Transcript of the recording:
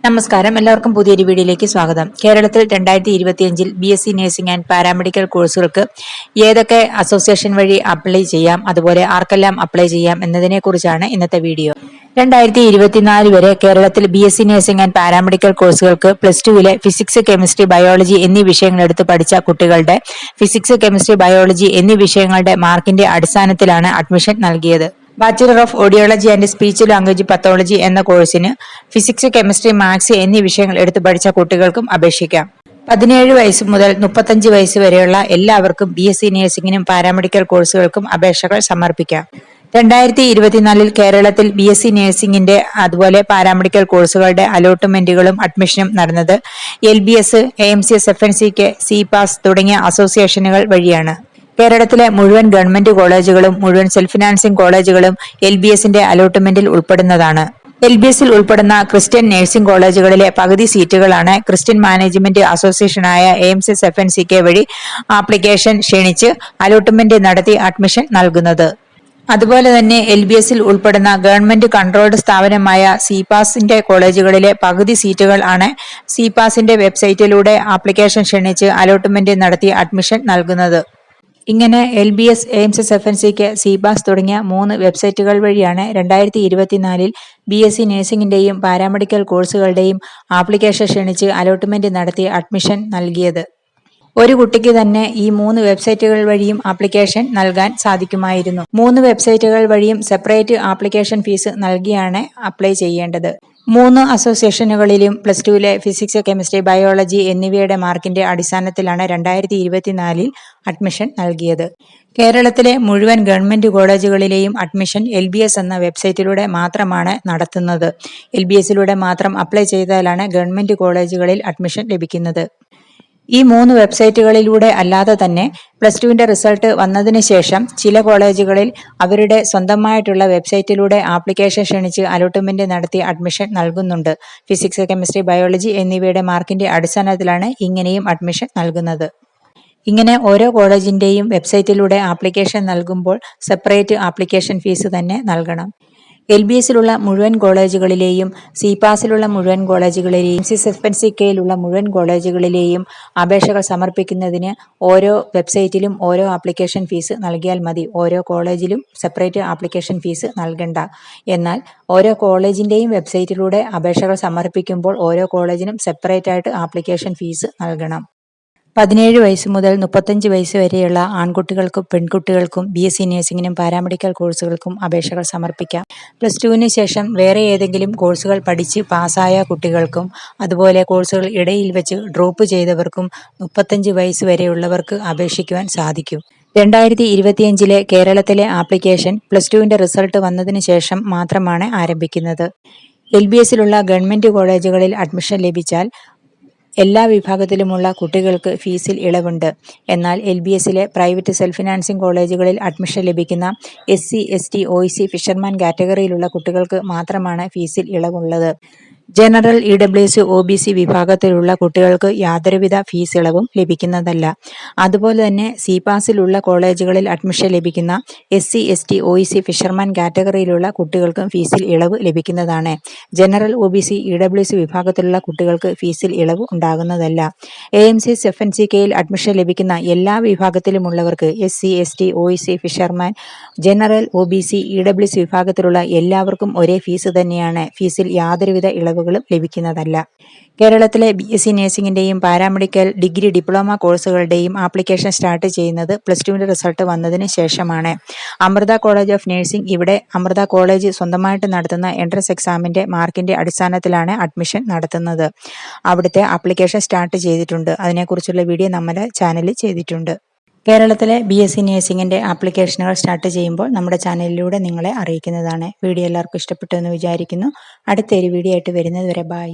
നമസ്കാരം, എല്ലാവർക്കും പുതിയൊരു വീഡിയോയിലേക്ക് സ്വാഗതം. കേരളത്തിൽ 2025 BSc നഴ്സിംഗ് ആൻഡ് പാരാമെഡിക്കൽ കോഴ്സുകൾക്ക് ഏതൊക്കെ അസോസിയേഷൻ വഴി അപ്ലൈ ചെയ്യാം, അതുപോലെ ആർക്കെല്ലാം അപ്ലൈ ചെയ്യാം എന്നതിനെ കുറിച്ചാണ് ഇന്നത്തെ വീഡിയോ. 2024 വരെ കേരളത്തിൽ BSc നഴ്സിംഗ് ആൻഡ് പാരാമെഡിക്കൽ കോഴ്സുകൾക്ക് +2 ഫിസിക്സ്, കെമിസ്ട്രി, ബയോളജി എന്നീ വിഷയങ്ങൾ എടുത്ത് പഠിച്ച കുട്ടികളുടെ ഫിസിക്സ്, കെമിസ്ട്രി, ബയോളജി എന്നീ വിഷയങ്ങളുടെ മാർക്കിന്റെ അടിസ്ഥാനത്തിലാണ് അഡ്മിഷൻ നൽകിയത്. Bachelor of audiology and speech language pathology എന്ന കോഴ്സിന് ഫിസിക്സ്, കെമിസ്ട്രി, മാത്സ് എന്നീ വിഷയങ്ങൾ എടുത്തു പഠിച്ച കുട്ടികൾക്കും അപേക്ഷിക്കാം. 17 വയസ്സ് മുതൽ 35 വയസ്സ് വരെയുള്ള എല്ലാവർക്കും BSc നഴ്സിംഗിനും പാരാമെഡിക്കൽ കോഴ്സുകൾക്കും അപേക്ഷകൾ സമർപ്പിക്കാം. 2024 കേരളത്തിൽ BSc നഴ്സിംഗിന്റെ അതുപോലെ പാരാമെഡിക്കൽ കോഴ്സുകളുടെ അലോട്ട്മെന്റുകളും അഡ്മിഷനും നടന്നത് LBS, AMCS, FNCK, CPAS തുടങ്ങിയ അസോസിയേഷനുകൾ വഴിയാണ്. കേരളത്തിലെ മുഴുവൻ ഗവൺമെന്റ് കോളേജുകളും മുഴുവൻ സെൽഫ് ഫിനാൻസിംഗ് കോളേജുകളും LBSന്റെ അലോട്ട്മെന്റിൽ ഉൾപ്പെടുന്നതാണ്. LBSൽ ഉൾപ്പെടുന്ന ക്രിസ്ത്യൻ നഴ്സിംഗ് കോളേജുകളിലെ പകുതി സീറ്റുകളാണ് ക്രിസ്ത്യൻ മാനേജ്മെന്റ് അസോസിയേഷനായ AMCS, FNCK വഴി ആപ്ലിക്കേഷൻ ക്ഷണിച്ച് അലോട്ട്മെന്റ് നടത്തി അഡ്മിഷൻ നൽകുന്നത്. അതുപോലെ തന്നെ LBSൽ ഉൾപ്പെടുന്ന ഗവൺമെന്റ് കൺട്രോൾഡ് സ്ഥാപനമായ CPASന്റെ കോളേജുകളിലെ പകുതി സീറ്റുകൾ ആണ് CPASന്റെ വെബ്സൈറ്റിലൂടെ ആപ്ലിക്കേഷൻ ക്ഷണിച്ച് അലോട്ട്മെന്റ് നടത്തി അഡ്മിഷൻ നൽകുന്നത്. ഇങ്ങനെ LBS, AMCS, FNCK, CPAS തുടങ്ങിയ 3 വെബ്സൈറ്റുകൾ വഴിയാണ് 2024 BSc നഴ്സിംഗിന്റെയും പാരാമെഡിക്കൽ കോഴ്സുകളുടെയും ആപ്ലിക്കേഷൻ ക്ഷണിച്ച് അലോട്ട്മെന്റ് നടത്തി അഡ്മിഷൻ നൽകിയത്. ഒരു കുട്ടിക്ക് തന്നെ ഈ 3 വെബ്സൈറ്റുകൾ വഴിയും ആപ്ലിക്കേഷൻ നൽകാൻ സാധിക്കുമായിരുന്നു. 3 വെബ്സൈറ്റുകൾ വഴിയും സെപ്പറേറ്റ് ആപ്ലിക്കേഷൻ ഫീസ് നൽകിയാണ് അപ്ലൈ ചെയ്യേണ്ടത്. 3 അസോസിയേഷനുകളിലും +2 ഫിസിക്സ്, കെമിസ്ട്രി, ബയോളജി എന്നിവയുടെ മാർക്കിന്റെ അടിസ്ഥാനത്തിലാണ് 2024 അഡ്മിഷൻ നൽകിയത്. കേരളത്തിലെ മുഴുവൻ ഗവൺമെന്റ് കോളേജുകളിലെയും അഡ്മിഷൻ LBS എന്ന വെബ്സൈറ്റിലൂടെ മാത്രമാണ് നടത്തുന്നത്. LBSലൂടെ മാത്രം അപ്ലൈ ചെയ്താലാണ് ഗവൺമെന്റ് കോളേജുകളിൽ അഡ്മിഷൻ ലഭിക്കുന്നത്. ഈ 3 വെബ്സൈറ്റുകളിലൂടെ അല്ലാതെ തന്നെ +2ന്റെ റിസൾട്ട് വന്നതിന് ശേഷം ചില കോളേജുകളിൽ അവരുടെ സ്വന്തമായിട്ടുള്ള വെബ്സൈറ്റിലൂടെ ആപ്ലിക്കേഷൻ ക്ഷണിച്ച് അലോട്ട്മെന്റ് നടത്തി അഡ്മിഷൻ നൽകുന്നുണ്ട്. ഫിസിക്സ്, കെമിസ്ട്രി, ബയോളജി എന്നിവയുടെ മാർക്കിന്റെ അടിസ്ഥാനത്തിലാണ് ഇങ്ങനെയും അഡ്മിഷൻ നൽകുന്നത്. ഇങ്ങനെ ഓരോ കോളേജിന്റെയും വെബ്സൈറ്റിലൂടെ ആപ്ലിക്കേഷൻ നൽകുമ്പോൾ സെപ്പറേറ്റ് ആപ്ലിക്കേഷൻ ഫീസ് തന്നെ നൽകണം. LBSലുള്ള മുഴുവൻ കോളേജുകളിലെയും CPASലുള്ള മുഴുവൻ കോളേജുകളിലെയും AMCS, FNCKയിലുള്ള മുഴുവൻ കോളേജുകളിലെയും അപേക്ഷകൾ സമർപ്പിക്കുന്നതിന് ഓരോ വെബ്സൈറ്റിലും ഓരോ ആപ്ലിക്കേഷൻ ഫീസ് നൽകിയാൽ മതി. ഓരോ കോളേജിലും സെപ്പറേറ്റ് ആപ്ലിക്കേഷൻ ഫീസ് നൽകണ്ട. എന്നാൽ ഓരോ കോളേജിന്റെയും വെബ്സൈറ്റിലൂടെ അപേക്ഷകൾ സമർപ്പിക്കുമ്പോൾ ഓരോ കോളേജിനും സെപ്പറേറ്റ് ആയിട്ട് ആപ്ലിക്കേഷൻ ഫീസ് നൽകണം. 17 വയസ്സ് മുതൽ 35 വയസ്സ് വരെയുള്ള ആൺകുട്ടികൾക്കും പെൺകുട്ടികൾക്കും BSc നഴ്സിംഗിനും പാരാമെഡിക്കൽ കോഴ്സുകൾക്കും അപേക്ഷകൾ സമർപ്പിക്കാം. +2ന് ശേഷം വേറെ ഏതെങ്കിലും കോഴ്സുകൾ പഠിച്ച് പാസ്സായ കുട്ടികൾക്കും അതുപോലെ കോഴ്സുകൾ ഇടയിൽ വെച്ച് ഡ്രോപ്പ് ചെയ്തവർക്കും 35 വയസ്സ് വരെയുള്ളവർക്ക് അപേക്ഷിക്കുവാൻ സാധിക്കും. 2025 കേരളത്തിലെ ആപ്ലിക്കേഷൻ +2ന്റെ റിസൾട്ട് വന്നതിന് ശേഷം മാത്രമാണ് ആരംഭിക്കുന്നത്. LBSലുള്ള ഗവൺമെന്റ് കോളേജുകളിൽ അഡ്മിഷൻ ലഭിച്ചാൽ എല്ലാ വിഭാഗത്തിലുമുള്ള കുട്ടികൾക്ക് ഫീസിൽ ഇളവുണ്ട്. എന്നാൽ LBSലെ പ്രൈവറ്റ് സെൽഫ് ഫിനാൻസിംഗ് കോളേജുകളിൽ അഡ്മിഷൻ ലഭിക്കുന്ന SC, ST, OEC, ഫിഷർമാൻ കാറ്റഗറിയിലുള്ള കുട്ടികൾക്ക് മാത്രമാണ് ഫീസിൽ ഇളവുള്ളത്. ജനറൽ, EWS, OBC വിഭാഗത്തിലുള്ള കുട്ടികൾക്ക് യാതൊരുവിധ ഫീസ് ഇളവും ലഭിക്കുന്നതല്ല. അതുപോലെ തന്നെ CPASലുള്ള കോളേജുകളിൽ അഡ്മിഷൻ ലഭിക്കുന്ന SC, ST, OEC, ഫിഷർമാൻ കാറ്റഗറിയിലുള്ള കുട്ടികൾക്കും ഫീസിൽ ഇളവ് ലഭിക്കുന്നതാണ്. ജനറൽ, OBC, EWS വിഭാഗത്തിലുള്ള കുട്ടികൾക്ക് ഫീസിൽ ഇളവ് ഉണ്ടാകുന്നതല്ല. AMCS, FNCKയിൽ അഡ്മിഷൻ ലഭിക്കുന്ന എല്ലാ വിഭാഗത്തിലുമുള്ളവർക്ക് SC, ST, OEC, fisherman, general, OBC, EWS വിഭാഗത്തിലുള്ള എല്ലാവർക്കും ഒരേ ഫീസ് തന്നെയാണ്. ഫീസിൽ യാതൊരുവിധ ഇളവുകളും ലഭിക്കുന്നതല്ല. കേരളത്തിലെ BSc നഴ്സിംഗിന്റെയും പാരാമെഡിക്കൽ, ഡിഗ്രി, ഡിപ്ലോമ കോഴ്സുകളുടെയും ആപ്ലിക്കേഷൻ സ്റ്റാർട്ട് ചെയ്യുന്നത് +2ന്റെ റിസൾട്ട് വന്നതിന് ശേഷമാണ്. അമൃത കോളേജ് ഓഫ് നഴ്സിംഗ് ഇവിടെ അമൃത കോളേജ് സ്വന്തമായിട്ട് നടത്തുന്ന എൻട്രൻസ് എക്സാമിന്റെ മാർക്കിന്റെ അടിസ്ഥാനത്തിലാണ് അഡ്മിഷൻ നടത്തുന്നത്. അവിടുത്തെ ആപ്ലിക്കേഷൻ സ്റ്റാർട്ട് ചെയ്തിട്ടുണ്ട്. അതിനെക്കുറിച്ചുള്ള വീഡിയോ നമ്മുടെ ചാനലിൽ ചെയ്തിട്ടുണ്ട്. കേരളത്തിലെ BSc നഴ്സിംഗിന്റെ ആപ്ലിക്കേഷനുകൾ സ്റ്റാർട്ട് ചെയ്യുമ്പോൾ നമ്മുടെ ചാനലിലൂടെ നിങ്ങളെ അറിയിക്കുന്നതാണ്. വീഡിയോ എല്ലാവർക്കും ഇഷ്ടപ്പെട്ടു എന്ന് വിചാരിക്കുന്നു. അടുത്തൊരു വീഡിയോ ആയിട്ട് വരുന്നത് വരെ ബൈ.